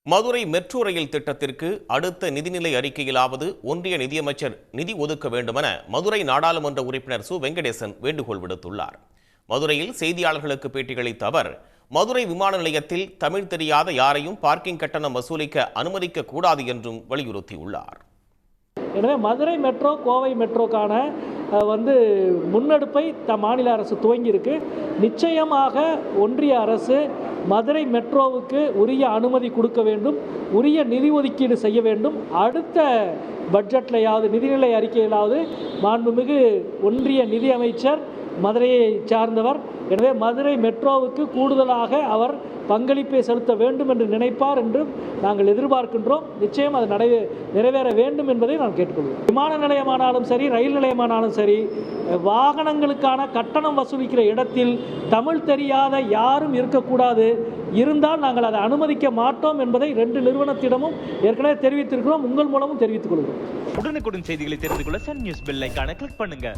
Madurai metro rail திட்டத்திற்கு அடுத்த நிதிநிலை அறிக்கையிலாவது ஒன்றிய நிதியமைச்சர் நிதி ஒதுக்க வேண்டுமென மதுரை நாடாளுமன்ற உறுப்பினர் சு வெங்கடேசன் வேண்டுகோள் விடுத்துள்ளார். மதுரையில் செய்தியாளர்களுக்கு பேட்டியளித்த அவர், மதுரை விமான நிலையத்தில் தமிழ் தெரியாத யாரையும் பார்க்கிங் கட்டணம் வசூலிக்க அனுமதிக்க கூடாது என்றும் வலியுறுத்தியுள்ளார். எனவே மதுரை மெட்ரோ கோவை மெட்ரோக்கான முன்னெடுப்பை மாநில அரசு துவங்கியிருக்கு. நிச்சயமாக ஒன்றிய அரசு மதுரை மெட்ரோவுக்கு உரிய அனுமதி கொடுக்க வேண்டும், உரிய நிதி ஒதுக்கீடு செய்ய வேண்டும். அடுத்த பட்ஜெட்லையாவது நிதிநிலை அறிக்கையிலாவது மாண்புமிகு ஒன்றிய நிதி அமைச்சர் மதுரையை சார்ந்தவர். எனவே மதுரை மெட்ரோவுக்கு கூடுதலாக அவர் பங்களிப்பை செலுத்த வேண்டும் என்று நினைப்பார் என்று நாங்கள் எதிர்பார்க்கின்றோம். நிச்சயம் அது நிறைவேற வேண்டும் என்பதை நான் கேட்டுக்கொள்வோம். விமான நிலையமானாலும் சரி, ரயில் நிலையமானாலும் சரி, வாகனங்களுக்கான கட்டணம் வசூலிக்கிற இடத்தில் தமிழ் தெரியாத யாரும் இருக்கக்கூடாது. இருந்தால் நாங்கள் அதை அனுமதிக்க மாட்டோம் என்பதை 2 நிறுவனத்திடமும் ஏற்கனவே தெரிவித்திருக்கிறோம். உங்கள் மூலமும் தெரிவித்துக் கொள்கிறோம். உடனுக்குடன் செய்திகளை தெரிந்து கொள்ள சன் நியூஸ் பெல் ஐகானை கிளிக் பண்ணுங்க.